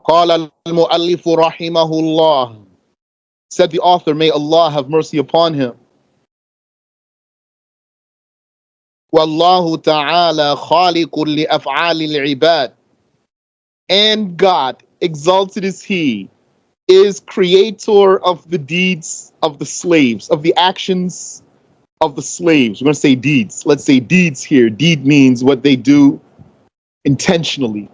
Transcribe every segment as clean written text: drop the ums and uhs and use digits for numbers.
قال المؤلف رحمه الله, said the author, may Allah have mercy upon him. والله تعالى خالق لأفعال العباد. And God, exalted is He, is creator of the deeds of the slaves, of the actions of the slaves. We're going to say deeds. Let's say deeds here. Deed means what they do intentionally.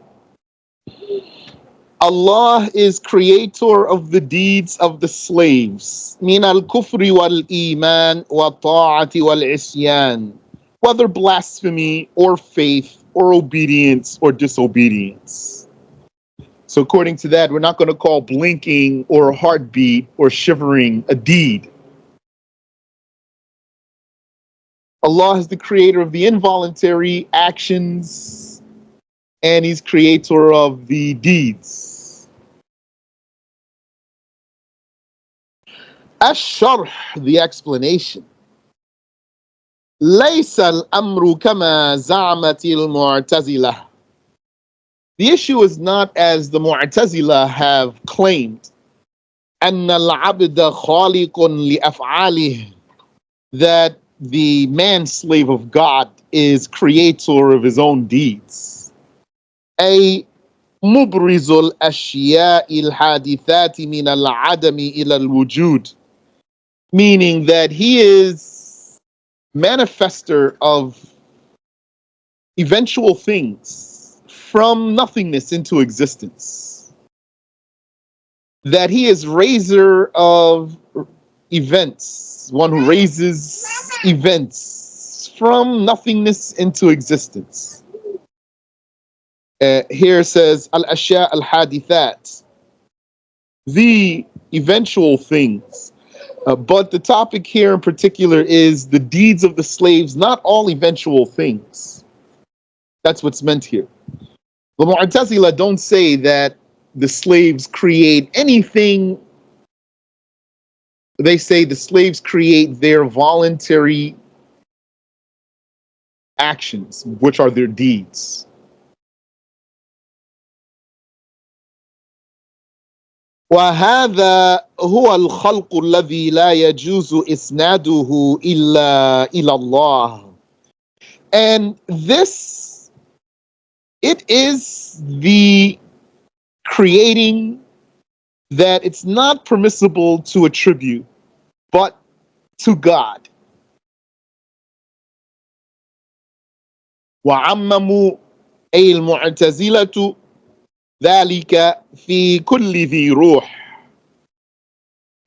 Allah is creator of the deeds of the slaves. من الكفر والإيمان والطاعة والعصيان. Whether blasphemy or faith or obedience or disobedience. So according to that, we're not going to call blinking or a heartbeat or shivering a deed. Allah is the creator of the involuntary actions, and He's creator of the deeds. SharH, the explanation. ليس الأمر كما زعمت المعتزلة. The issue is not as the Mu'tazila have claimed, أن العبد خالق لأفعاله, that the man-slave of God is creator of his own deeds. أي مبرز الأشياء الحادثات من العدم إلى الوجود, meaning that he is manifester of eventual things from nothingness into existence. That he is raiser of events, one who raises events from nothingness into existence. Here it says al-ashya al-hadithat, the eventual things. But the topic here in particular is the deeds of the slaves, not all eventual things. That's what's meant here. The Mu'tazila don't say that the slaves create anything. They say the slaves create their voluntary actions, which are their deeds. وهذا هو الخلق الذي لا يجوز إسناده إلا إلى الله. And this, it is the creating that it's not permissible to attribute but to God. وعمموا أي المعتزلة ذلك في كل ذي روح.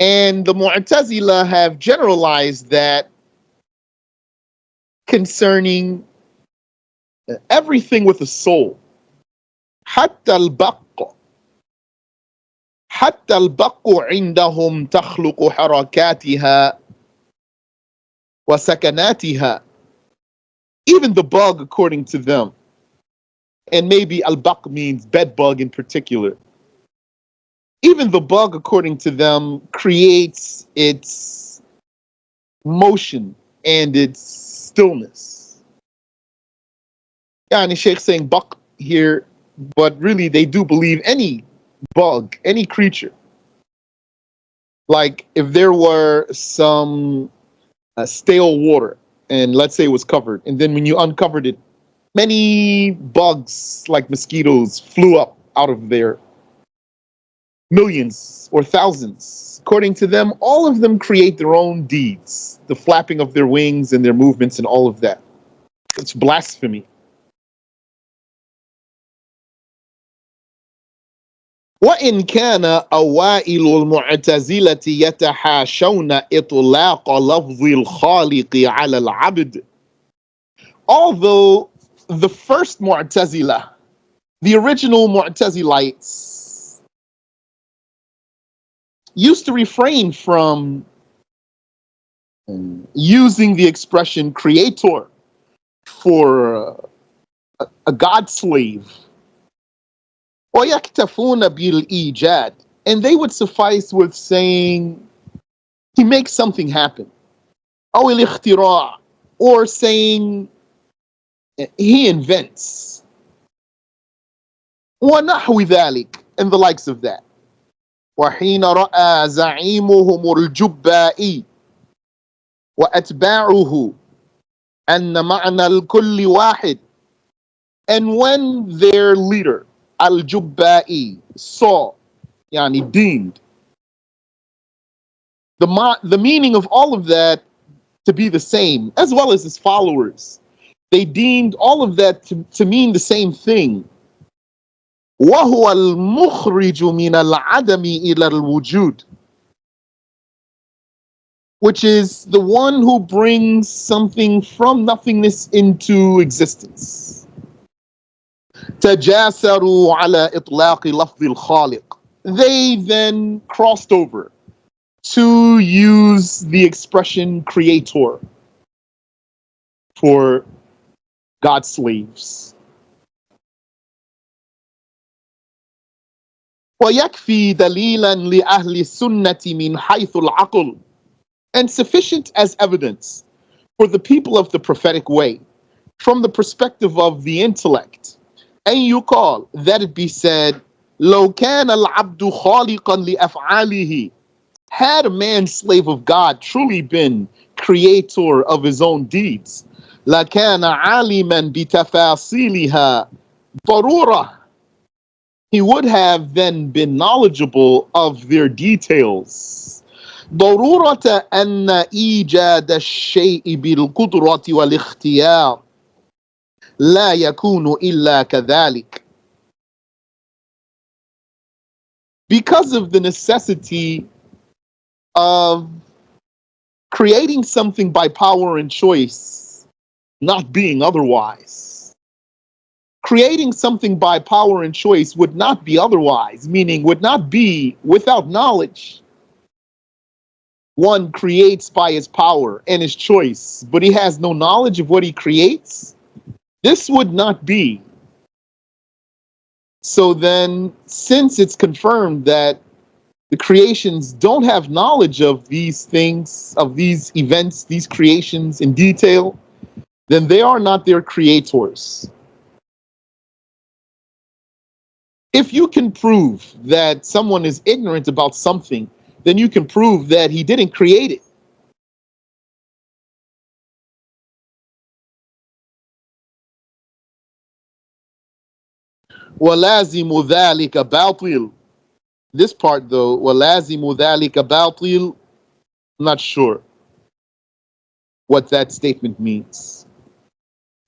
And the Mu'tazila have generalized that concerning everything with a soul. حتى البق عندهم تخلق حركاتها وسكناتها. Even the bug, according to them, and maybe al-baq means bed bug in particular. Even the bug, according to them, creates its motion and its stillness. Yani Shaykh saying baq here, but really they do believe any bug, any creature. Like if there were some stale water, and let's say it was covered, and then when you uncovered it, many bugs like mosquitoes flew up out of there. Millions or thousands. According to them, all of them create their own deeds, the flapping of their wings and their movements and all of that. It's blasphemy. وإن كان أوائل المعتزلة يتحاشون إطلاق لفظ الخالق على العبد. Although the first Mu'tazila, the original Mu'tazilites, used to refrain from using the expression creator for a God slave. وَيَكْتَفُونَ بِالْإِيجَادِ. And they would suffice with saying he makes something happen. أو الاختراع, or saying he invents. وَنَحْوِ ذَلِكَ, and the likes of that. وَحِينَ رَأَى زَعِيمُهُمُ الْجُبَّائِ وَأَتْبَاعُهُ أَنَّ مَعْنَى الْكُلِّ واحد. And when their leader, Al-Jubba'i, saw, yani deemed, the meaning of all of that to be the same, as well as his followers, they deemed all of that to mean the same thing. وَهُوَ الْمُخْرِجُ مِنَ الْعَدَمِ إِلَى الْوُجُودِ, which is the one who brings something from nothingness into existence. تجاسروا على إطلاق لفظ الخالق. They then crossed over to use the expression creator for God's slaves. ويكفي دليلا لأهل السنة من حيث العقل, and sufficient as evidence for the people of the prophetic way from the perspective of the intellect. أن يقال, that it be said, لو كان العبد خالقا لأفعاله, had a man slave of God truly been creator of his own deeds, لكان عالما بتفاصيلها ضرورة, he would have then been knowledgeable of their details. ضرورة أن إيجاد الشيء بالقدرة والاختيار لا يكون إلا كذلك. Because of the necessity of creating something by power and choice, not being otherwise. Creating something by power and choice would not be otherwise, meaning would not be without knowledge. One creates by his power and his choice, but he has no knowledge of what he creates. This would not be. So then, since it's confirmed that the creations don't have knowledge of these things, of these events, these creations in detail, then they are not their creators. If you can prove that someone is ignorant about something, then you can prove that he didn't create it. وَلَازِمُ ذَلِكَ بَاطِلٌ. This part though, وَلَازِمُ ذَلِكَ بَاطِلٌ, I'm not sure what that statement means.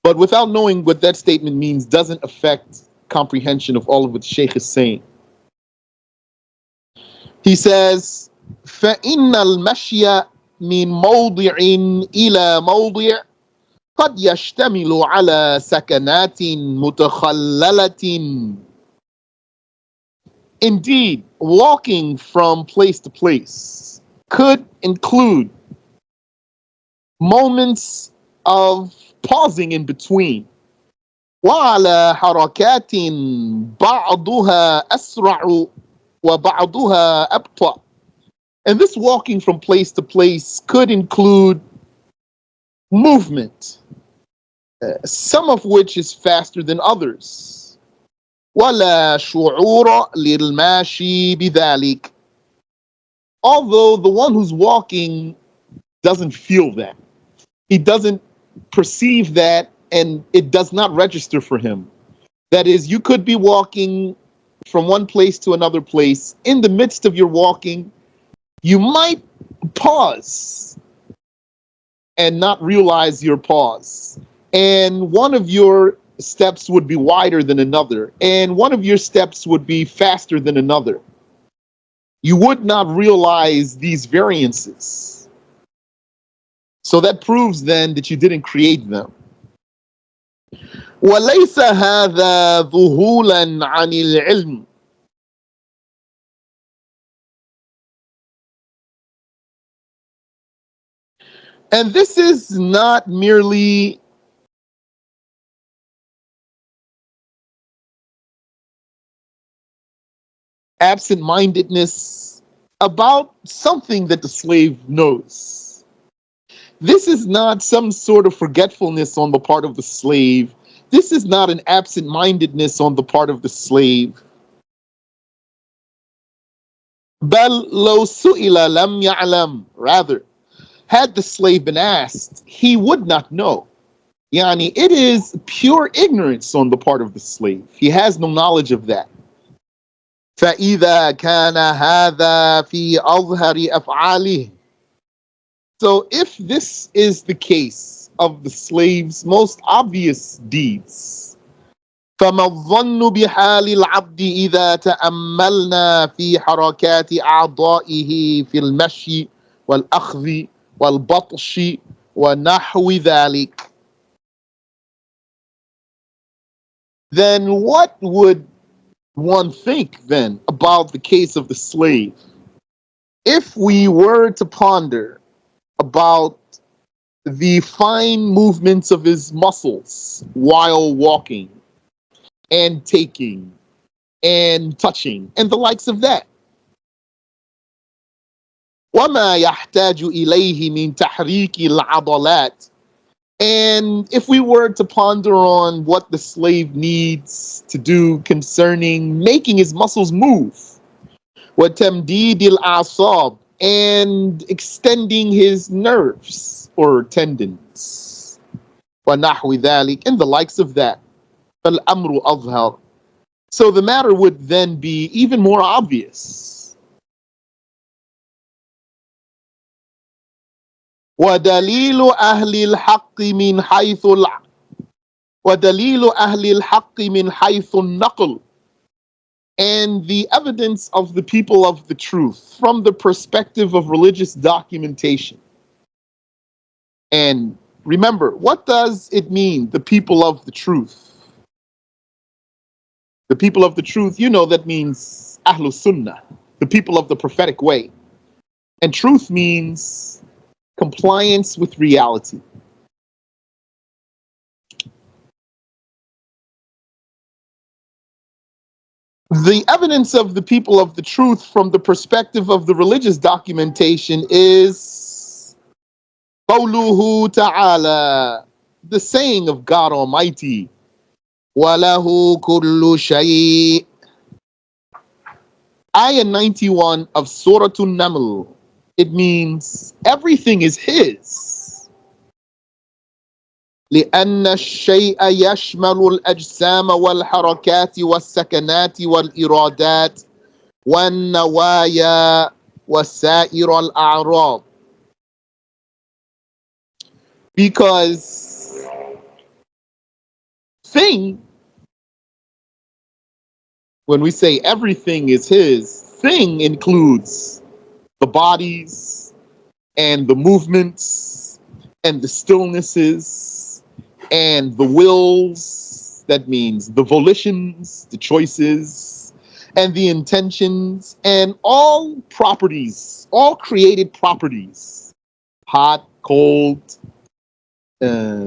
But without knowing what that statement means doesn't affect comprehension of all of what Shaykh is saying. He says, فَإِنَّ الْمَشْيَ مِنْ مَوْضِعٍ إِلَى مَوْضِعٍ قد يشتمل على سكنات متخللة. Indeed, walking from place to place could include moments of pausing in between. وعلى حركات بعضها أسرع وبعضها أبطأ. And this walking from place to place could include movement, some of which is faster than others. ولا شعور للماشي بذلك. Although the one who's walking doesn't feel that. He doesn't perceive that, and it does not register for him. That is, you could be walking from one place to another place. In the midst of your walking, you might pause and not realize your pause. And one of your steps would be wider than another, and one of your steps would be faster than another. You would not realize these variances. So that proves then that you didn't create them. وَلَيْسَ هَذَا ذُهُولًا عَنِ الْعِلْمِ. And this is not merely absent-mindedness about something that the slave knows. This is not some sort of forgetfulness on the part of the slave This is not an absent-mindedness on the part of the slave. بل لو سئل لم يعلم. Rather, had the slave been asked, he would not know. Yani, it is pure ignorance on the part of the slave. He has no knowledge of that. فإذا كان هذا في أظهر أفعاله. So if this is the case of the slave's most obvious deeds, فما الظن بحال العبد إذا تأملنا في حركات أعضائه في المشي والأخذ والبطش ونحو ذلك. Then what would one think then about the case of the slave if we were to ponder about the fine movements of his muscles while walking and taking and touching and the likes of that? وما يحتاج إليه من تحريك العضلات. And if we were to ponder on what the slave needs to do concerning making his muscles move, وتمديد الأعصاب, and extending his nerves or tendons, ونحو ذلك, and the likes of that, فالأمر أظهر. So the matter would then be even more obvious. ودليل أهل الحق من حيث ودليل أهل الحق من حيث النقل. And the evidence of the people of the truth from the perspective of religious documentation. And remember, what does it mean, the people of the truth? The people of the truth, you know, that means Ahlul Sunnah, the people of the prophetic way. And truth means compliance with reality. The evidence of the people of the truth from the perspective of the religious documentation is قوله تعالى, the saying of God Almighty, وَلَهُ كُلُّ شَيْءٍ. Ayah 91 of Surah An-Naml. It means everything is His. لأن الشيء يشمل الأجسام والحركات والسكنات والإرادات والنوايا وسائر الأعراض. Because thing, when we say everything is His, thing includes the bodies and the movements and the stillnesses and the wills, that means the volitions, the choices, and the intentions, and all properties, all created properties, hot, cold,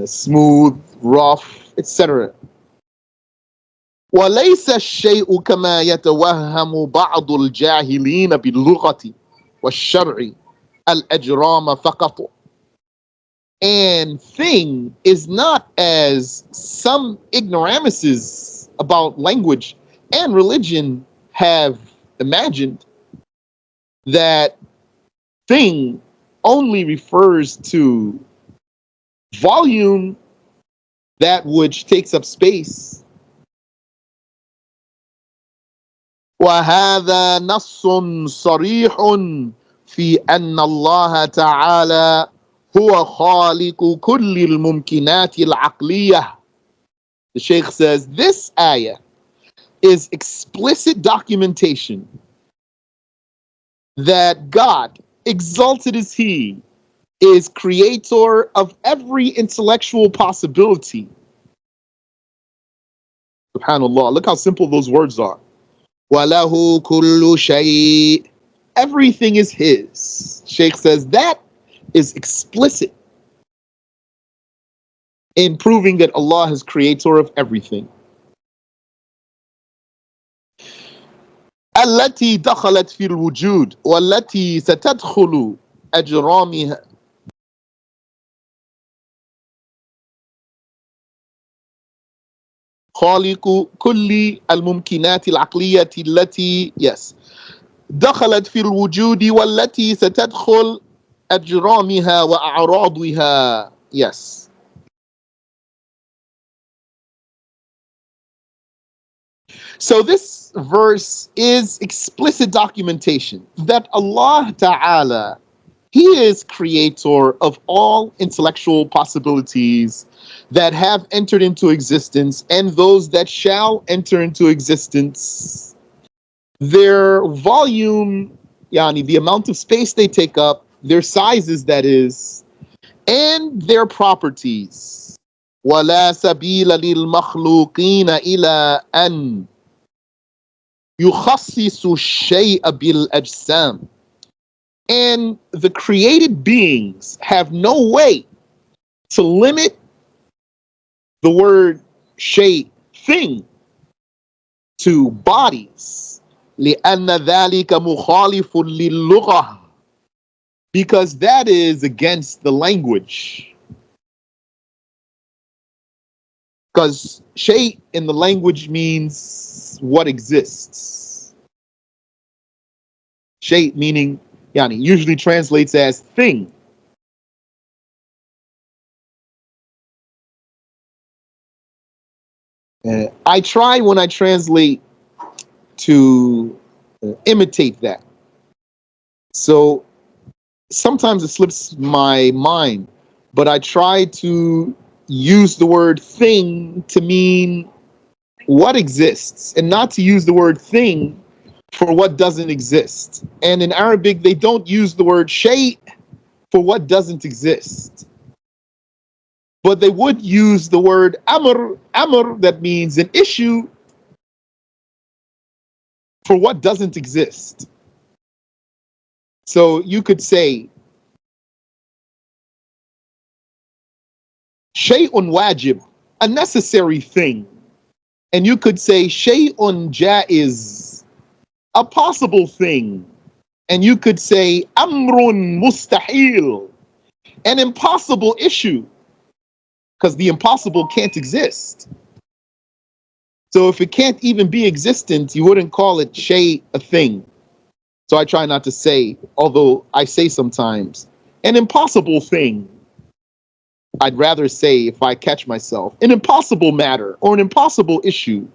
smooth, rough, etc. وليس الشيء كما يتوهم بعض الجاهلين باللغة والشرع الأجرام فقط. And thing is not as some ignoramuses about language and religion have imagined, that thing only refers to volume, that which takes up space. وهذا نص صريح في أن الله تعالى هو خالق كل الممكنات العقلية. The Shaykh says this ayah is explicit documentation that God, exalted is He, is creator of every intellectual possibility. SubhanAllah, look how simple those words are. وَلَهُ كُلُّ شَيْءٍ. Everything is His. Shaykh says that is explicit in proving that Allah is creator of everything. التي دخلت في الوجود والتي ستدخل أجرامها. خالق كل الممكنات العقلية التي دخلت في الوجود والتي ستدخل أجرامها وأعراضها. So this verse is explicit documentation that Allah Ta'ala, He is creator of all intellectual possibilities that have entered into existence and those that shall enter into existence. Their volume, yani the amount of space they take up, their sizes that is, and their properties. وَلَا سَبِيلَ لِلْمَخْلُوقِينَ إِلَىٰ أَنْ يُخَصِّصُ الشَّيْءَ بِالْأَجْسَامِ. And the created beings have no way to limit the word shay, thing, to bodies. لأن ذلك مخالف للغة, because that is against the language. Because shay in the language means what exists. Shay meaning, yani, usually translates as thing. I try when I translate to imitate that. So sometimes it slips my mind, but I try to use the word thing to mean what exists and not to use the word thing for what doesn't exist. And in Arabic, they don't use the word shay for what doesn't exist. But they would use the word amr, that means an issue, for what doesn't exist. So you could say shay'un wajib, a necessary thing. And you could say shay'un jaiz, a possible thing. And you could say amrun mustahil, an impossible issue, because the impossible can't exist. So if it can't even be existent, you wouldn't call it shay, a thing. So I try not to say, although I say sometimes, an impossible thing. I'd rather say, if I catch myself, an impossible matter or an impossible issue.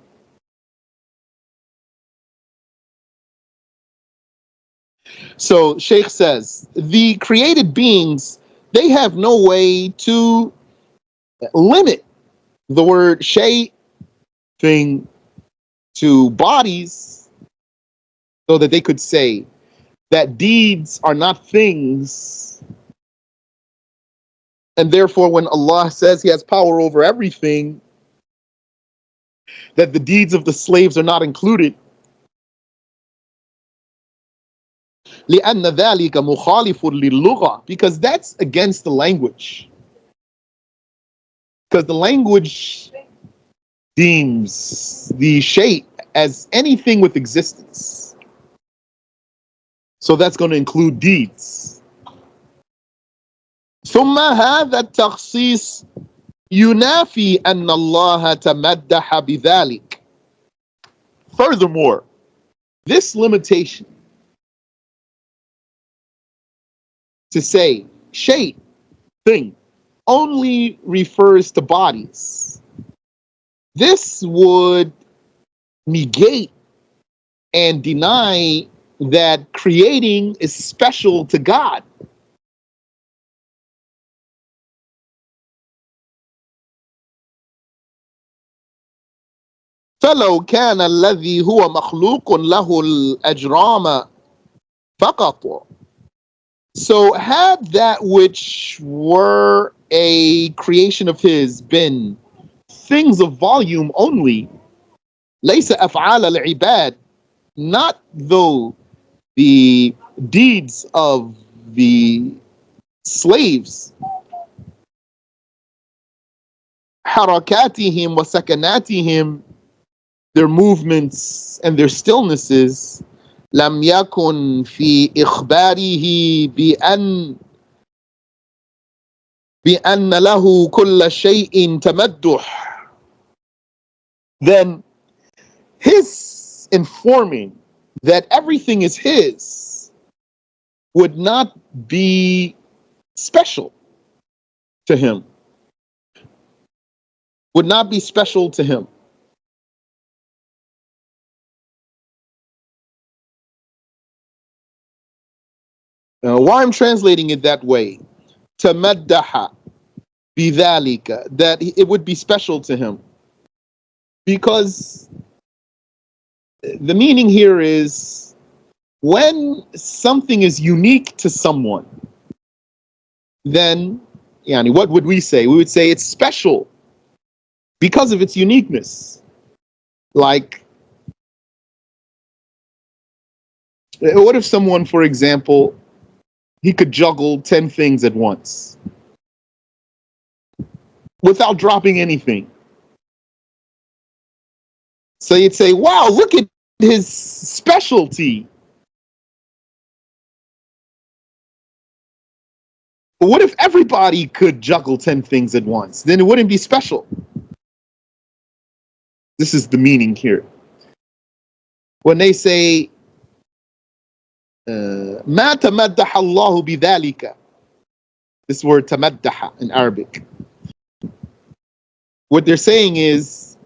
So Shaykh says, the created beings, they have no way to limit the word shay, thing, to bodies, so that they could say that deeds are not things. And therefore, when Allah says He has power over everything, that the deeds of the slaves are not included. لأن ذلك مخالف للغة, because that's against the language. Because the language deems the shay as anything with existence. So that's going to include deeds. ثم هذا التخصيص ينافي أن الله تمدح بذلك. Furthermore, this limitation to say shay, thing, only refers to bodies. This would negate and deny that creating is special to God. فلو كان الذي هو مخلوق له الأجرام فقط. So had that which were a creation of His been things of volume only, ليس أفعال العباد, not though the deeds of the slaves, حركاتهم وسكناتهم, their movements and their stillnesses, لم يكن في إخباره بأن له كل شيء تمدح. then his informing that everything is his would not be special to him, would not be special to him. Why I'm translating it that way, tamaddaha bidhalika, that it would be special to him, because the meaning here is when something is unique to someone, then yani, what would we say? We would say it's special because of its uniqueness. Like, what if someone, for example, he could juggle 10 things at once without dropping anything? So you'd say, wow, look at his specialty. But what if everybody could juggle 10 things at once? Then it wouldn't be special. This is the meaning here. When they say, ما تمدح الله بذلك, this word tamaddaha in Arabic, what they're saying is,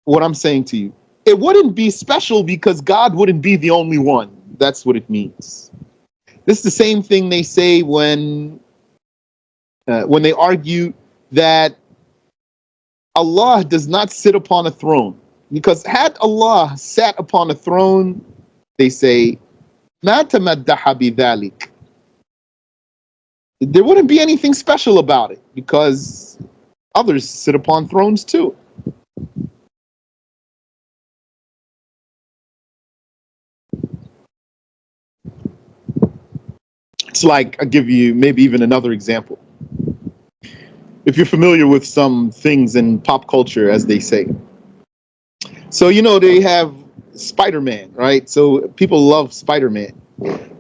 what I'm saying to you, it wouldn't be special because God wouldn't be the only one. That's what it means. This is the same thing they say when they argue that Allah does not sit upon a throne. Because had Allah sat upon a throne, they say, مَا تَمَدَّحَ بِذَلِكَ, there wouldn't be anything special about it because others sit upon thrones too. It's like, I'll give you maybe even another example. If you're familiar with some things in pop culture, as they say. So, you know, they have Spider-Man, right? So people love Spider-Man.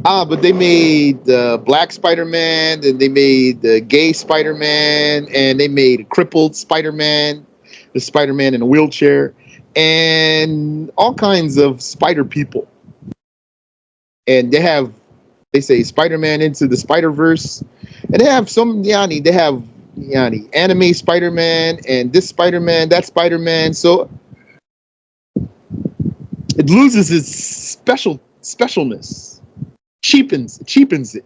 But they made the black Spider-Man, and they made the gay Spider-Man, and they made a crippled Spider-Man, the Spider-Man in a wheelchair, and all kinds of spider people. And they say Spider-Man into the Spider-Verse, and they have some, they have anime Spider-Man, and this Spider-Man, that Spider-Man. So it loses its specialness, cheapens it.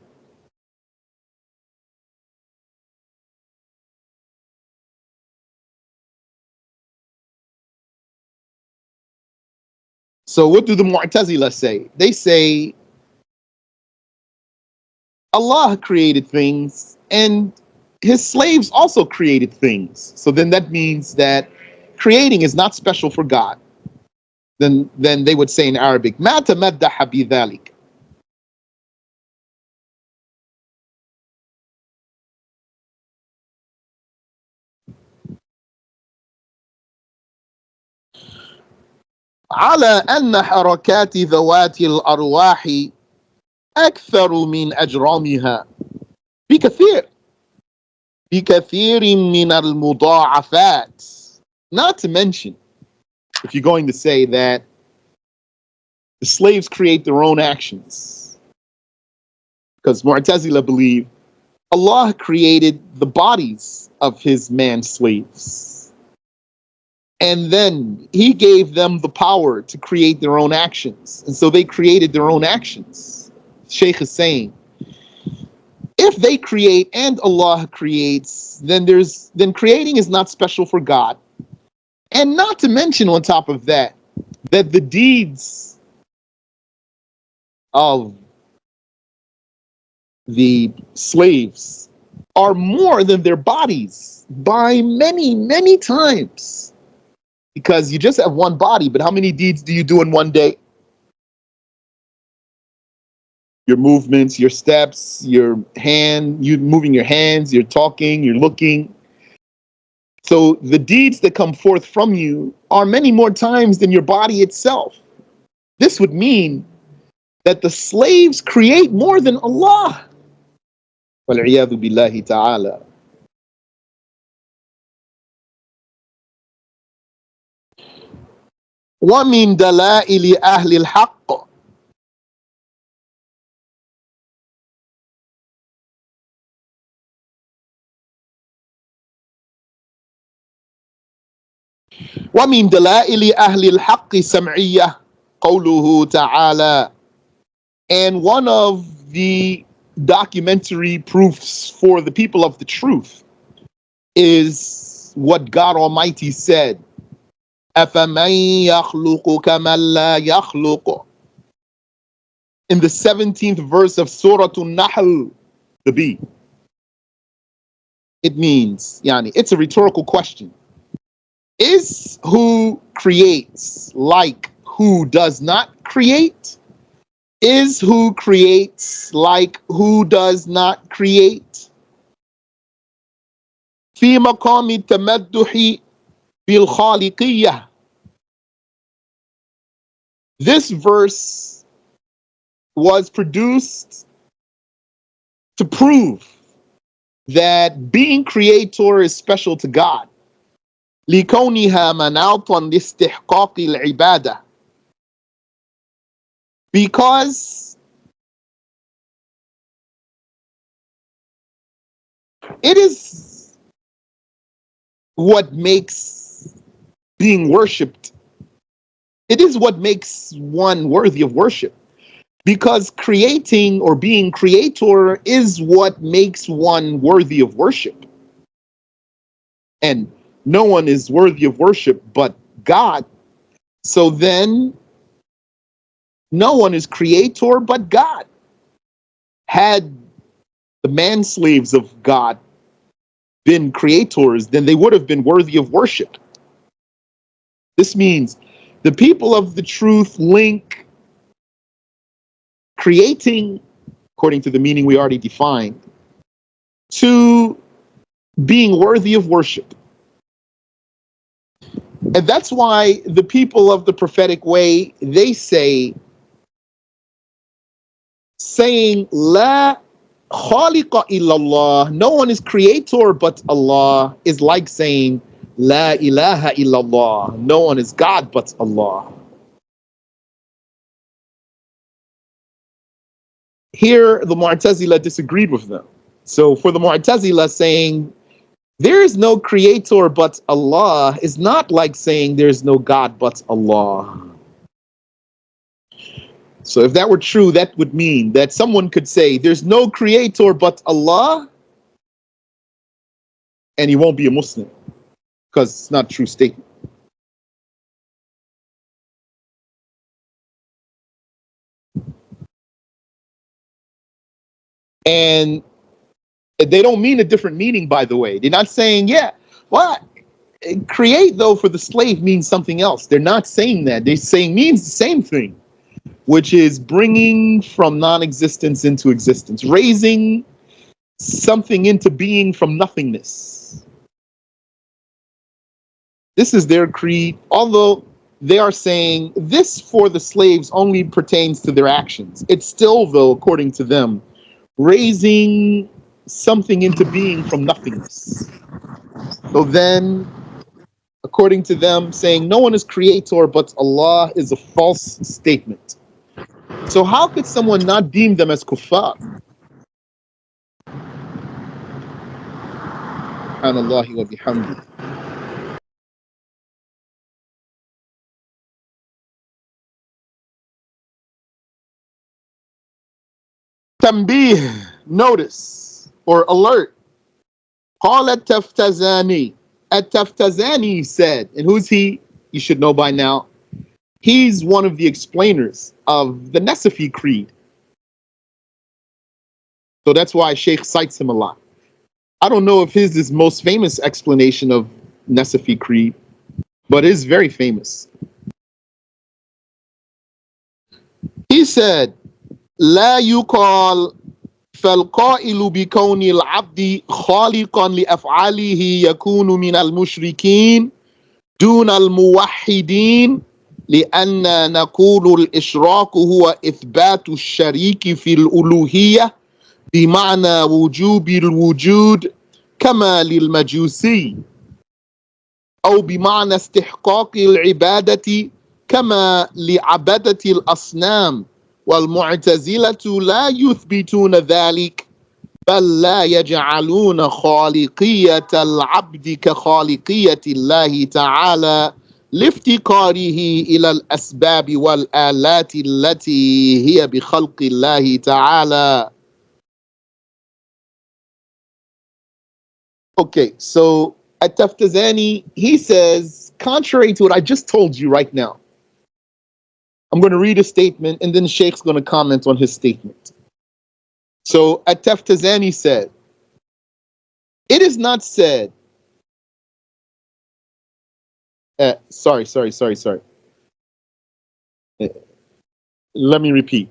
So what do the Mu'tazila say? They say Allah created things and his slaves also created things. So then that means that creating is not special for God. Then they would say in Arabic, مَا تَمَدَّحَ بِذَلِكَ. على أن حركات ذوات الأرواح أكثر من أجرامها بكثير من المضاعفات. Not to mention, if you're going to say that the slaves create their own actions, because Mu'tazila believe Allah created the bodies of his man slaves, and then he gave them the power to create their own actions, and so they created their own actions. Shaykh is saying, if they create and Allah creates, then creating is not special for God. And not to mention on top of that the deeds of the slaves are more than their bodies by many, many times. Because you just have one body, but how many deeds do you do in one day? Your movements, your steps, your hand, you moving your hands, you're talking, you're looking. So the deeds that come forth from you are many more times than your body itself. This would mean that the slaves create more than Allah. وَالْعِيَاذُ بِاللَّهِ تَعَالَى. ومن دلائل أهل الحق ومن دلائل أهل الحق سمعية قوله تعالى. And one of the documentary proofs for the people of the truth is what God Almighty said, أَفَمَنْ يَخْلُقُ كَمَنْ لَا يَخْلُقُ, in the 17th verse of Surah An-Nahl, the B. It means, it's a rhetorical question. Is who creates like who does not create? Is who creates like who does not create? في مقام التمدح بالخالقية. This verse was produced to prove that being creator is special to God. لكونها مناطا لاستحقاق العبادة. Because it is what makes being worshipped. It is what makes one worthy of worship. Because creating or being creator is what makes one worthy of worship. And no one is worthy of worship but God. So then, no one is creator but God. Had the man-slaves of God been creators, then they would have been worthy of worship. This means the people of the truth link creating, according to the meaning we already defined, to being worthy of worship. And that's why the people of the prophetic way, they say, saying La khaliqa illallah, no one is creator but Allah, is like saying La ilaha illallah, no one is God but Allah. Here the Mu'tazila disagreed with them. So for the Mu'tazila, saying there is no creator but Allah is not like saying there is no God but Allah. So if that were true, that would mean that someone could say there's no creator but Allah, and he won't be a Muslim, because it's not a true statement. And they don't mean a different meaning, by the way. They're not saying, create though for the slave means something else. They're not saying that. They're saying means the same thing, which is bringing from non-existence into existence, raising something into being from nothingness. This is their creed, although they are saying this for the slaves only pertains to their actions. It's still, though, according to them, raising something into being from nothingness. So then, according to them, saying no one is creator but Allah is a false statement. So how could someone not deem them as kuffar? Subhanallahi wa bihamdi. Tambih, notice or alert. Qala at-Taftazani. At-Taftazani said, and who's he? You should know by now. He's one of the explainers of the Nasafi creed. So that's why Shaykh cites him a lot. I don't know if his is most famous explanation of Nasafi creed, but it is very famous. He said, لا يقال فالقائل بكون العبد خالقا لأفعاله يكون من المشركين دون الموحدين لأن نقول الإشراك هو إثبات الشريك في الألوهية بمعنى وجوب الوجود كما للمجوسي أو بمعنى استحقاق العبادة كما لعبدة الأصنام والمعتزلة لا يثبتون ذلك بل لا يجعلون خالقية العبد كخالقية الله تعالى لافتقاره إلى الأسباب والآلات التي هي بخلق الله تعالى. Okay, so At-Taftazani, he says, contrary to what I just told you right now, I'm going to read a statement and then Shaykh's going to comment on his statement. So At-Taftazani said, it is not said, sorry. Let me repeat.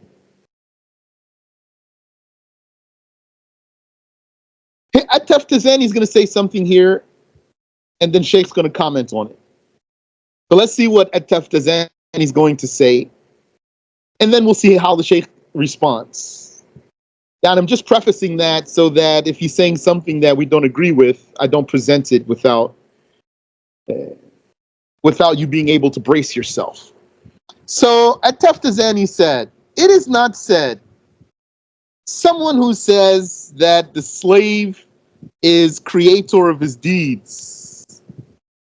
At-Taftazani is going to say something here and then Shaykh's going to comment on it. So let's see what At-Taftazani is going to say and then we'll see how the Shaykh responds. And I'm just prefacing that so that if he's saying something that we don't agree with, I don't present it without you being able to brace yourself. So At-Taftazani said, it is not said, someone who says that the slave is creator of his deeds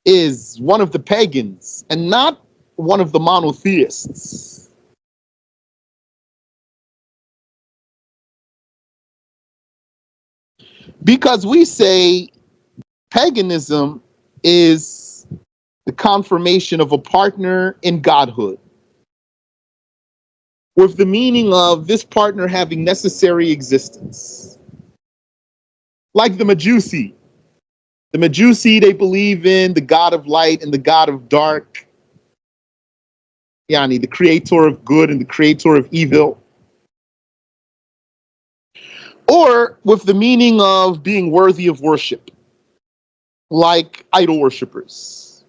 is one of the pagans and not one of the monotheists. Because we say paganism is the confirmation of a partner in godhood, with the meaning of this partner having necessary existence. Like the Majusi. The Majusi, they believe in the God of light and the God of dark, yani the creator of good and the creator of evil. Or with the meaning of being worthy of worship, like idol worshippers.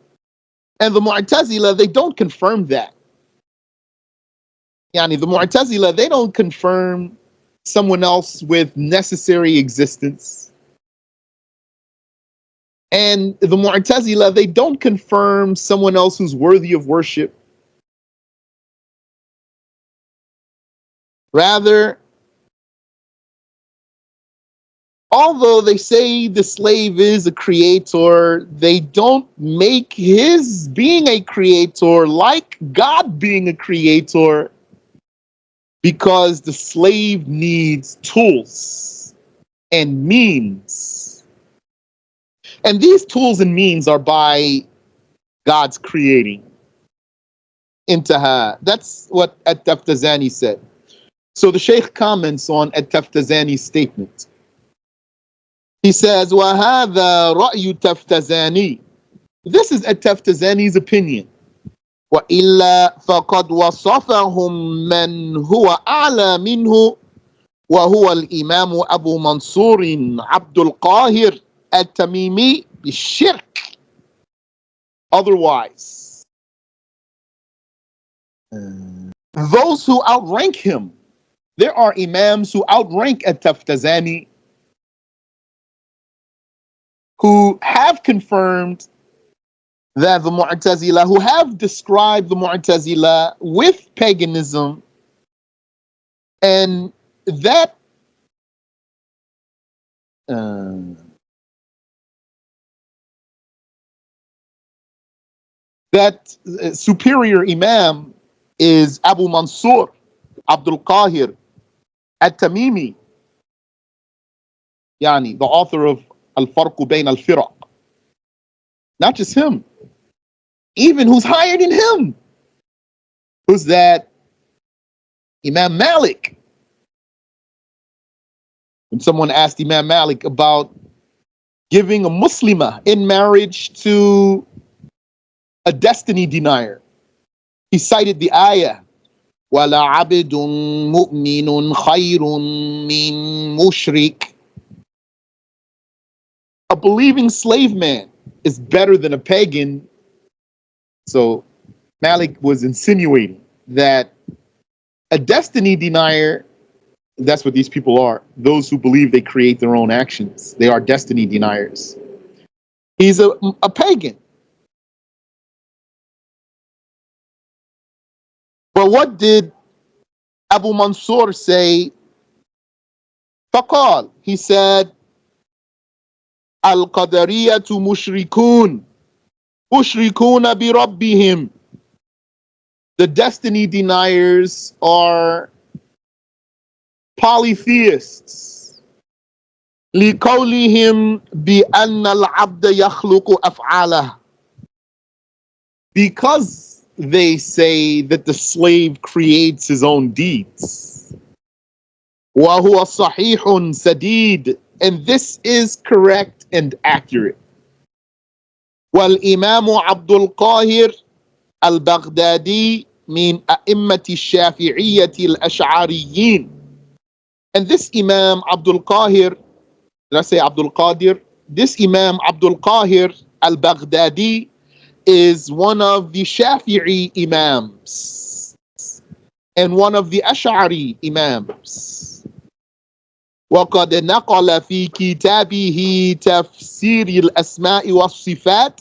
And the Mu'tazila, they don't confirm that. Yani the Mu'tazila, they don't confirm someone else with necessary existence. And the Mu'tazila, they don't confirm someone else who's worthy of worship. Rather, although they say the slave is a creator, they don't make his being a creator like God being a creator, because the slave needs tools and means. And these tools and means are by God's creating. Intaha. That's what At-Taftazani said. So the Shaykh comments on At-Taftazani's statement. He says, وَهَذَا رَأْيُ تَفْتَزَانِي. This is At-Taftazani's opinion. وَإِلَّا فَقَدْ وَصَفَهُم مَّنْ هُوَ أَعْلَى مِنْهُ وَهُوَ الْإِمَامُ أَبُو مَنْصُورٍ عَبْدُ الْقَاهِرِ التَّمِيمِي بِالشِّرْكِ. Otherwise, those who outrank him, there are imams who outrank At-Taftazani, who have confirmed that the Mu'tazila, who have described the Mu'tazila with paganism, and that superior imam is Abu Mansur Abdul Qahir At-Tamimi, yani the author of Al-Farq Bayn Al-Firaq. Not just him, even who's higher than him. Who's that? Imam Malik. When someone asked Imam Malik about giving a Muslimah in marriage to a destiny denier, he cited the ayah, وَلَعَبْدٌ مُؤْمِنٌ خَيْرٌ مِّن مُشْرِكٍ. A believing slave man is better than a pagan. So Malik was insinuating that a destiny denier, that's what these people are. Those who believe they create their own actions. They are destiny deniers. He's a pagan. But what did Abu Mansur say? فقال, he said, القدرية مشركون مشركون بربهم. The destiny deniers are polytheists. لقولهم بأن العبد يخلق أفعاله. Because they say that the slave creates his own deeds. وهو صحيح سديد. And this is correct and accurate. والإمام عبد القاهر البغدادي من أئمة الشافعية الأشعريين. And this Imam Abdul Qahir, did I say Abdul Qadir? This Imam Abdul Qahir al-Baghdadi is one of the Shafi'i Imams and one of the Ash'ari Imams. وقد نقل في كتابه تفسير الأسماء والصفات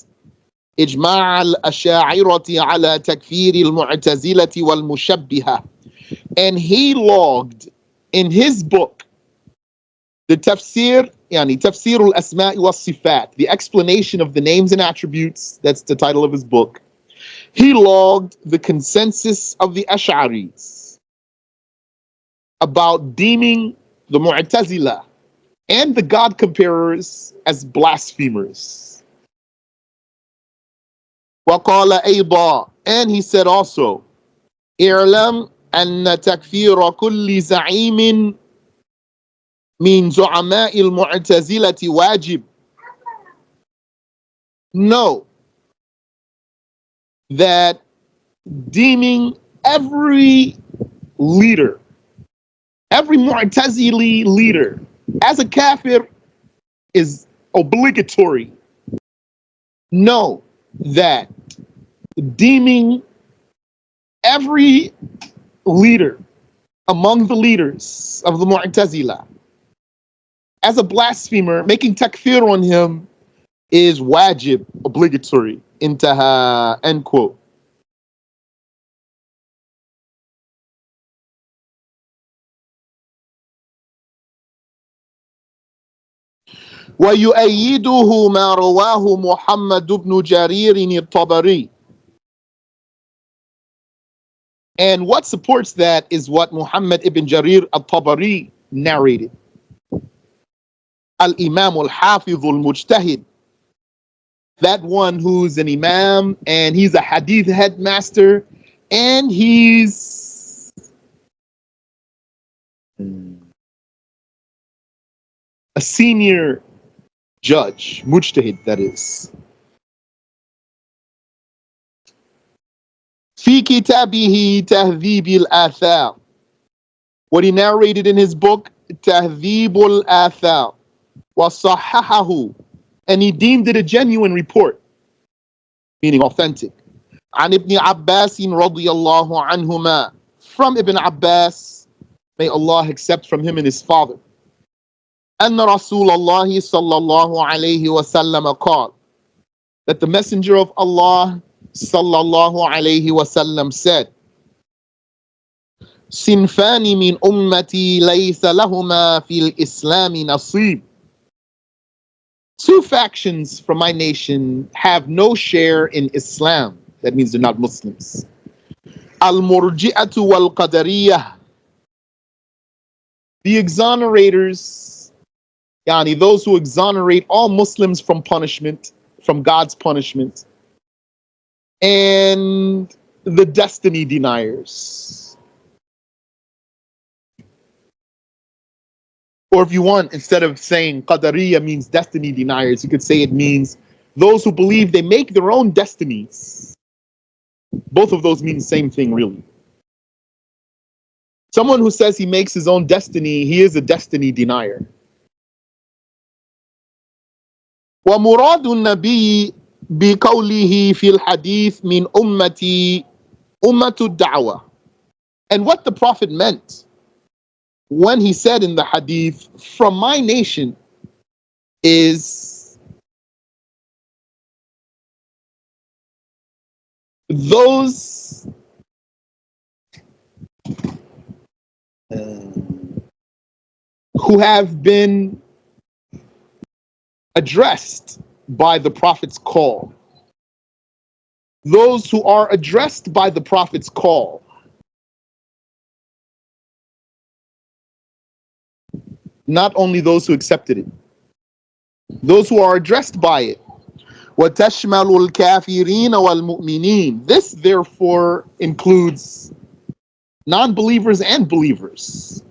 إجماع الأشاعرة على تكفير المعتزلة والمشبهة. And he logged in his book the tafsir, yani tafsir al-asma' wa sifat, the explanation of the names and attributes. That's the title of his book. He logged the consensus of the Ash'aris about deeming the Mu'tazila and the God comparers as blasphemers. وقال أيضا, and he said also, اعلم أن تكفير كل زعيم من زعماء المعتزلة واجب. Know that deeming every leader, every Mu'tazili leader as a kafir is obligatory. Know that deeming every leader among the leaders of the Mu'tazila as a blasphemer, making takfir on him is wajib, obligatory. Intaha, end quote. ويؤيده ما رواه محمد بن جرير الطبري. And what supports that is what Muhammad ibn Jarir al-Tabari narrated. Al-Imam al-Hafiz al-Mujtahid, that one who's an imam and he's a hadith headmaster and he's a senior judge, mujtahid that is. في كتابه تهذيب الآثار. What he narrated in his book, تهذيب الآثار, وصححه, and he deemed it a genuine report, meaning authentic. عن ابن عباس رضي الله عنهما, from Ibn Abbas, may Allah accept from him and his father. أن رسول الله صلى الله عليه وسلم قال, that the messenger of Allah صلى الله عليه وسلم said, صنفان من أمتي ليس لهما في الإسلام نصيب. Two factions from my nation have no share in Islam. That means they're not Muslims. Al-Murji'atu wal-Qadariyah. The exonerators, yani those who exonerate all Muslims from punishment, from God's punishment, and the destiny deniers. Or if you want, instead of saying Qadariya means destiny deniers, you could say it means those who believe they make their own destinies. Both of those mean the same thing, really. Someone who says he makes his own destiny, he is a destiny denier. ومراد النبي بقوله في الحديث من أمتي أمة الدعوة. And what the Prophet meant when he said in the hadith, from my nation, is those who have been addressed by the Prophet's call. Those who are addressed by the Prophet's call. Not only those who accepted it, those who are addressed by it. وَتَشْمَلُ الْكَافِرِينَ وَالْمُؤْمِنِينَ. This, therefore, includes non-believers and believers.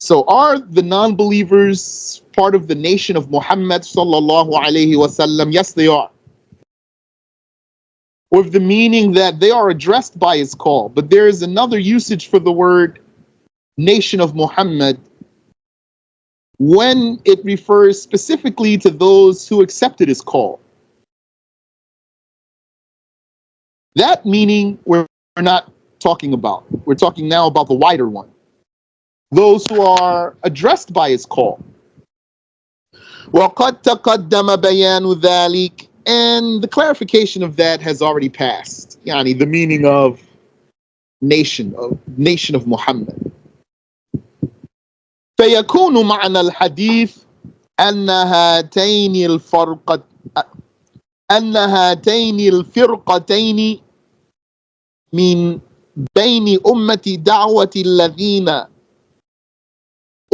So are the non-believers part of the nation of Muhammad sallallahu alayhi wasallam? Yes, they are. With the meaning that they are addressed by his call. But there is another usage for the word nation of Muhammad when it refers specifically to those who accepted his call. That meaning we're not talking about. We're talking now about the wider one. Those who are addressed by his call. وَقَدْ تَقَدَّمَ بَيَانُ ذَلِكَ. And the clarification of that has already passed. Yani the meaning of nation of Muhammad. فيكون معنى الحديث أن هاتين الفرقتين من بين أمة دعوة الذين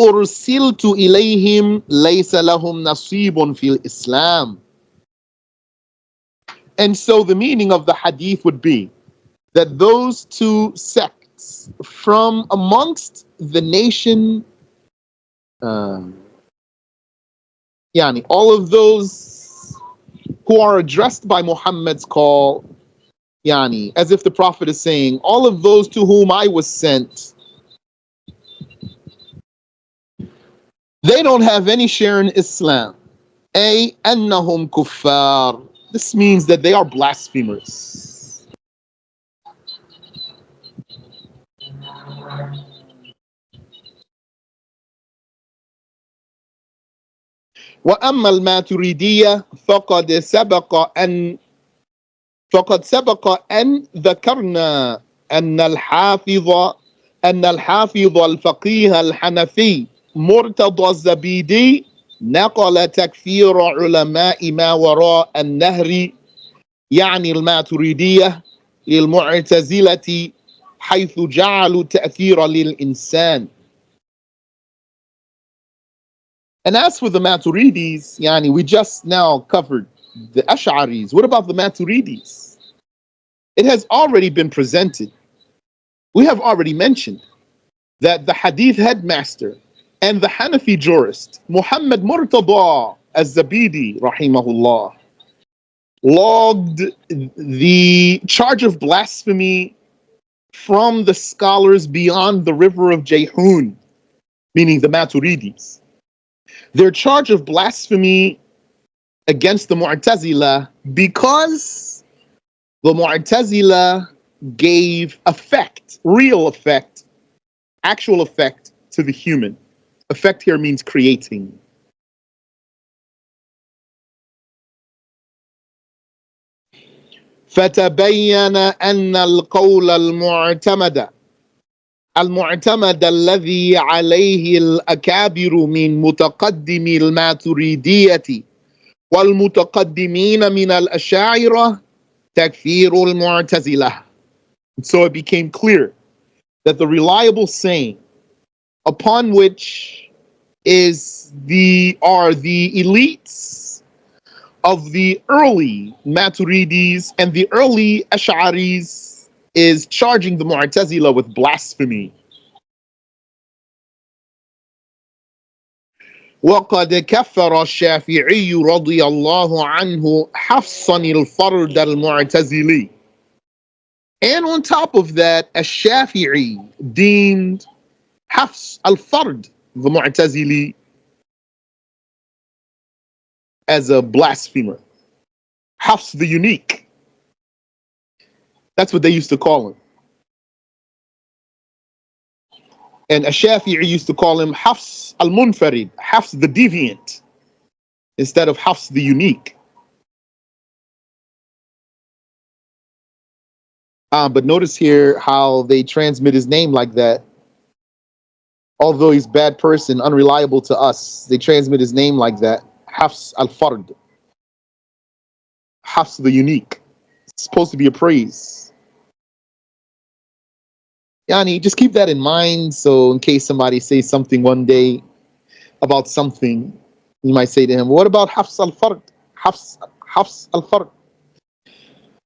أرسلت إليهم ليس لهم نصيب في الإسلام. And so the meaning of the hadith would be that those two sects from amongst the nation, all of those who are addressed by Muhammad's call, as if the Prophet is saying, all of those to whom I was sent, they don't have any share in Islam. أي أنهم كفار. This means that they are blasphemers. وأما الماتريدية فقد سبق أن ذكرنا أن الحافظ الفقيه الحنفي مرتضى الزبيدي نقل تكفير علماء ما وراء النهر الماتريدية للمعتزلة حيث جعلوا تأثير للإنسان. And as for the Maturidis, we just now covered the Ash'aris. What about the Maturidis? It has already been presented. We have already mentioned that the Hadith headmaster and the Hanafi jurist, Muhammad Murtada az-Zabidi, rahimahullah, logged the charge of blasphemy from the scholars beyond the river of Jayhun, meaning the Maturidis. Their charge of blasphemy against the Mu'tazila because the Mu'tazila gave effect, real effect, actual effect to the human. Effect here means creating. فتبين أن القول المعتمد الذي عليه الأكابر من متقدم الماتريدية والمتقدمين من الأشاعرة تكفير المعتزلة. So it became clear that the reliable saying upon which are the elites of the early Maturidis and the early Ash'aris is charging the Mu'tazila with blasphemy. وقد كفر الشافعي رضي الله عنه حفصا الفرد المعتزلي. And on top of that, Ash-Shafi'i deemed Hafs al-Fard, the Mu'tazili, as a blasphemer. Hafs the unique. That's what they used to call him. And Ash-Shafi'i used to call him Hafs al-Munfarid, Hafs the deviant, instead of Hafs the unique. But notice here how they transmit his name like that. although he's a bad person, unreliable to us. They transmit his name like that. Hafs al-Fard. Hafs the unique. It's supposed to be a praise. Yani, just keep that in mind. So in case somebody says something one day about something, you might say to him, what about Hafs al-Fard? Hafs al-Fard.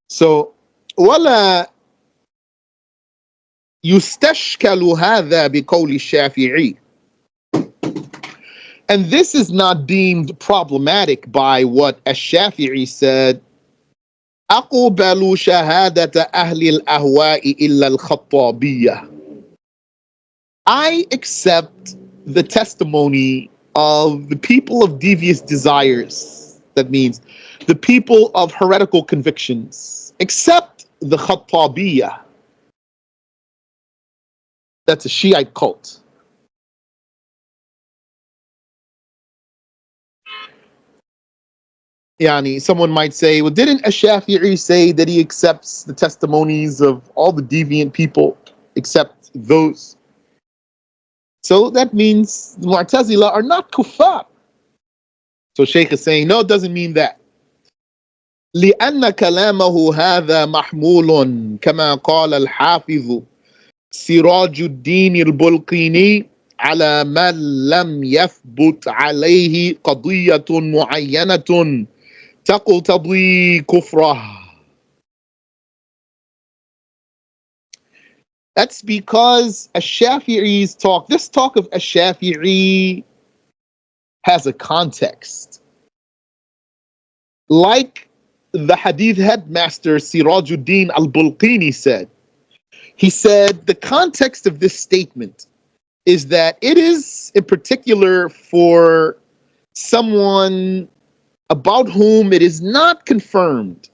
So, ولا يستشكل هذا بقول الشافعي. And this is not deemed problematic by what Ash-Shafi'i said. أقبل شهادة أهل الأهواء إلا الخطابية. I accept the testimony of the people of devious desires. That means the people of heretical convictions, except the Khattabiyah. That's a Shiite cult. Yani, someone might say, well, didn't Ash-Shafi'i say that he accepts the testimonies of all the deviant people except those? So that means the Mu'tazila are not kuffar. So Shaykh is saying, no, it doesn't mean that. لأن كلامه هذا محمول كما قال الحافظ سراج الدين البلقيني على من لم يثبت عليه قضية معينة تقتضي كفره. That's because Ash-Shafi'i's talk, this talk of Ash-Shafi'i has a context. Like the Hadith headmaster Sirajuddin al-Bulqini said, he said the context of this statement is that it is in particular for someone about whom it is not confirmed.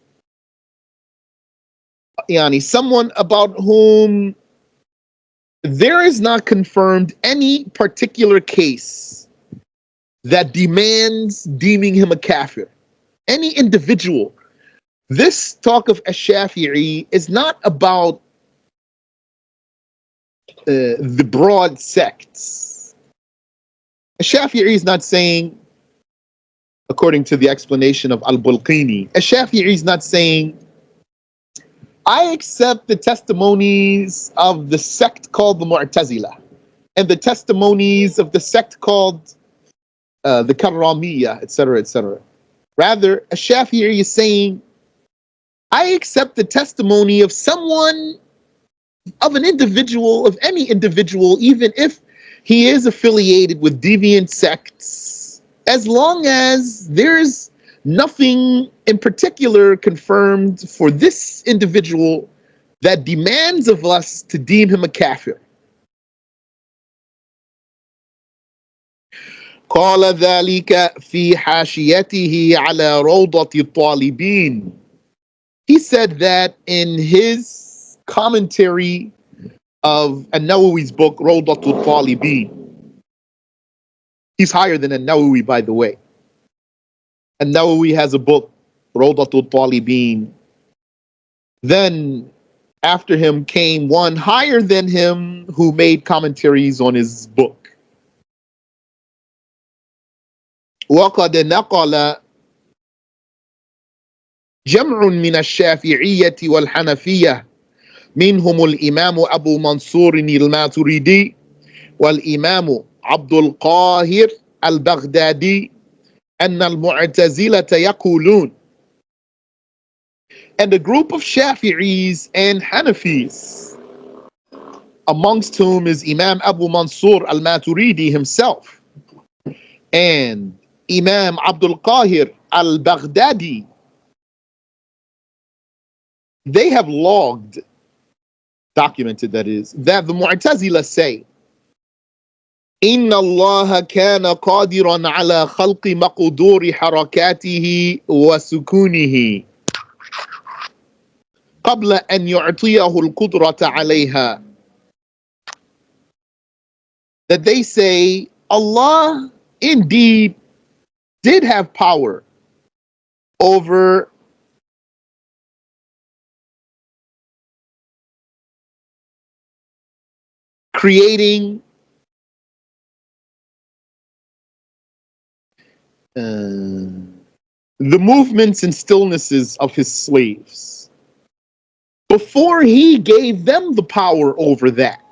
Yani, someone about whom there is not confirmed any particular case that demands deeming him a kafir. Any individual. This talk of Ash-Shafi'i is not about the broad sects. Ash-Shafi'i is not saying, according to the explanation of Al-Bulqini, Ash-Shafi'i is not saying, I accept the testimonies of the sect called the Mu'tazila and the testimonies of the sect called the Karramiyah, etc., etc. Rather, Ash-Shafi'i is saying, I accept the testimony of someone, of an individual, of any individual, even if he is affiliated with deviant sects, as long as there's nothing in particular confirmed for this individual that demands of us to deem him a kafir. قال ذلك في حاشيته على روضة الطالبين. He said that in his commentary of An-Nawawi's book, Rawdatul Talibin. He's higher than An-Nawawi, by the way. An-Nawawi has a book, Rawdatul Talibin. Then after him came one higher than him who made commentaries on his book. وقد نقل جمع من الشافعية والحنفية منهم الإمام أبو منصور الماتريدي والإمام عبد القاهر البغدادي أن المعتزلة يقولون. And a group of Shafi'is and Hanafis, amongst whom is Imam Abu Mansur al-Maturidi himself and Imam Abdul Qahir al-Baghdadi, they have logged, documented that is, that the Mu'tazila say, إن الله كان قادرا على خلق مقدور حركاته وسكونه قبل أن يعطيه القدرة عليها. That they say Allah indeed did have power over creating the movements and stillnesses of his slaves before he gave them the power over that.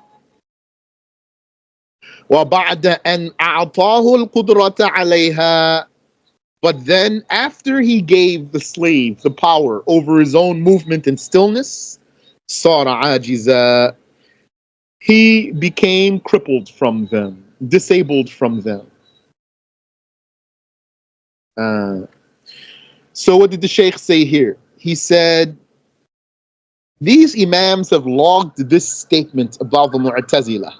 وَبَعْدَ أَنْ أَعْطَاهُ الْقُدْرَةَ عَلَيْهَا. But then, after he gave the slave the power over his own movement and stillness, صَارَ عَاجِزًا. He became crippled from them, disabled from them. So what did the Shaykh say here? He said, these Imams have logged this statement about the Mu'tazila.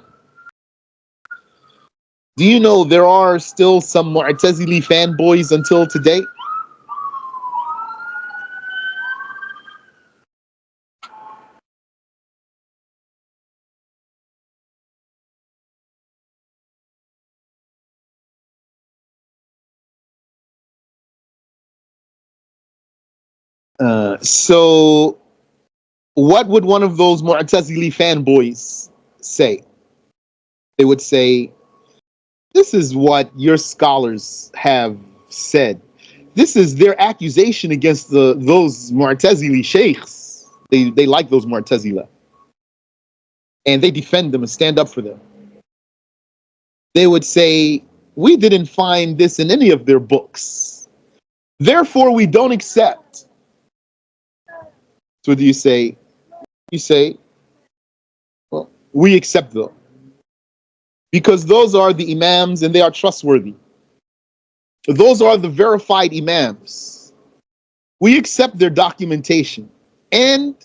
Do you know there are still some Mu'tazili fanboys until today? So what would one of those Mu'tazili fanboys say? They would say, this is what your scholars have said. This is their accusation against those Mu'tazili sheikhs. They like those Mu'tazila. And they defend them and stand up for them. They would say, we didn't find this in any of their books. Therefore, we don't accept. So what do you say? You say, well, we accept them. Because those are the Imams and they are trustworthy. Those are the verified Imams. We accept their documentation. And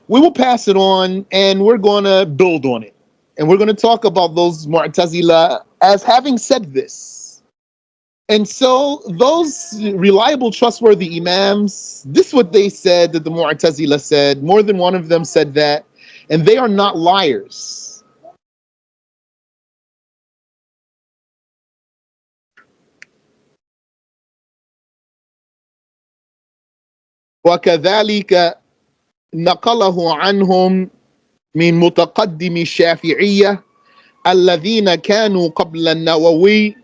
we will pass it on and we're going to build on it. And we're going to talk about those Mu'tazila as having said this. And so those reliable, trustworthy Imams, this is what they said that the Mu'tazila said. More than one of them said that. And they are not liars. وكذلك نقله عنهم من متقدم الشافعية الذين كانوا قبل النووي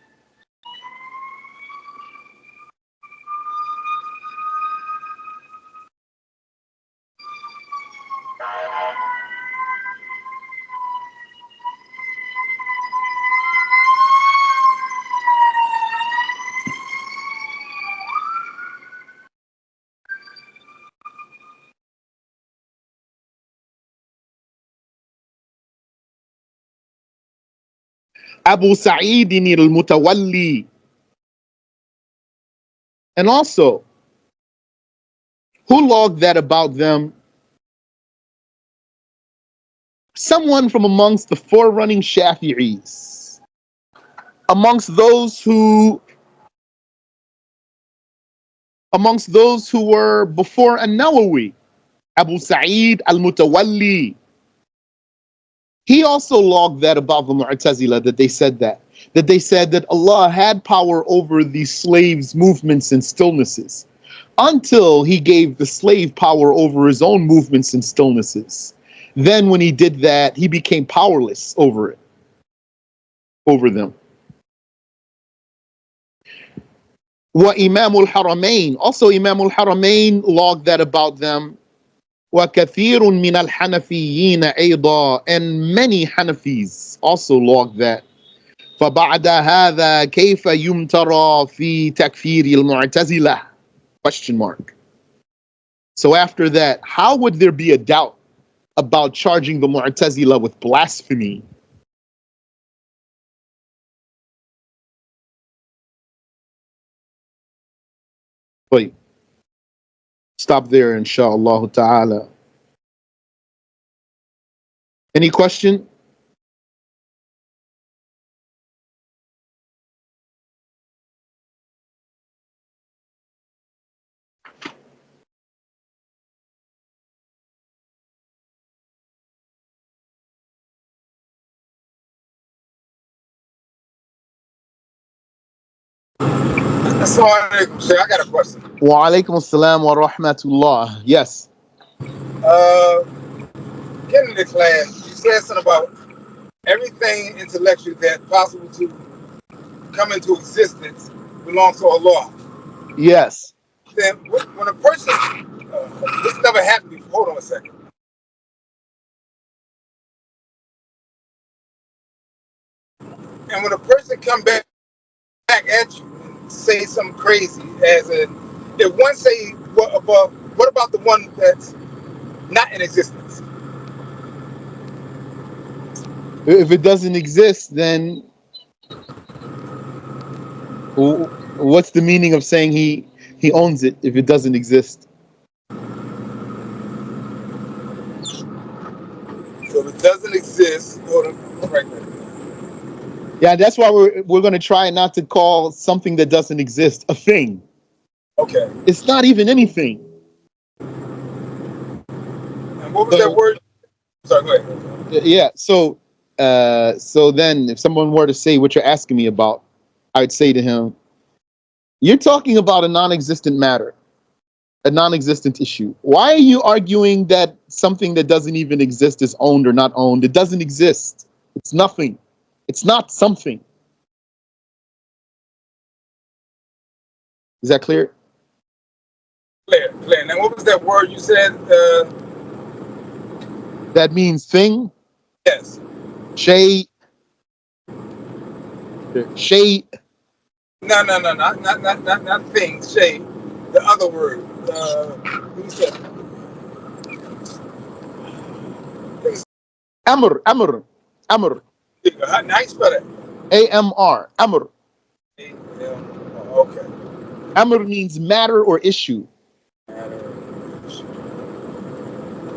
Abu Sa'id al-Mutawalli. And also, who logged that about them? Someone from amongst the forerunning Shafi'is, amongst those who were before An-Nawawi, Abu Sa'id al-Mutawalli. He also logged that about the Mu'tazila, that they said that. That they said that Allah had power over the slaves' movements and stillnesses until he gave the slave power over his own movements and stillnesses. Then when he did that, he became powerless over them. Wa Imam al-Haramain, also Imam al-Haramain logged that about them. وكثير من الحنفيين أيضا, and many Hanafis also logged that. فبعد هذا كيف يمترى في تكفير المعتزلة? Question mark. So after that, how would there be a doubt about charging the Mu'tazila with blasphemy? Wait. Stop there, inshallah ta'ala. Any question? Assalamualaikum, Shaykh. I got a question. Wa alaikum assalam wa rahmatullah. Yes. Getting in the class, you said something about everything intellectual that's possible to come into existence belongs to Allah. Yes. Then when a person, this never happened before. Hold on a second. And when a person come back at you and say something crazy, as in, if one say, what about the one that's not in existence? If it doesn't exist, then what's the meaning of saying he owns it if it doesn't exist? So if it doesn't exist, hold on, right there. Yeah, that's why we're going to try not to call something that doesn't exist a thing. Okay. It's not even anything. And what was that So word? Sorry, go ahead. yeah, so then if someone were to say what you're asking me about, I'd say to him, you're talking about a non-existent matter, a non-existent issue. Why are you arguing that something that doesn't even exist is owned or not owned? It doesn't exist. It's nothing. It's not something. Is that clear? Clear, clear. Now, what was that word you said? That means thing, Yes. shay, shay. Not things. Shade. The other word. Who said? Amr, amr, amr. How you spell that? AMR, amr. Okay. Amr means matter or issue.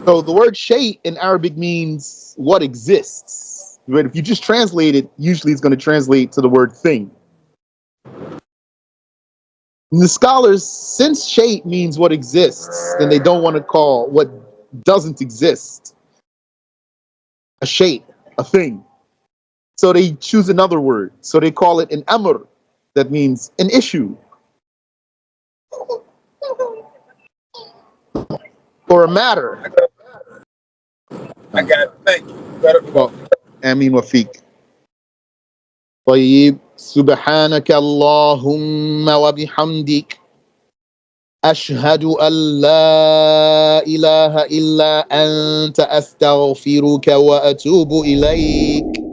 So the word shay in Arabic means what exists. But if you just translate it, usually it's going to translate to the word thing. And the scholars, since shay means what exists, then they don't want to call what doesn't exist a shay, a thing. So they choose another word. So they call it an amr, that means an issue or a matter. I got it. Thank you. Better be Well, Amin Wafiq. طيب سبحانك اللهم وبحمدك أشهد أن لا إله إلا أنت أستغفرك وأتوب إليك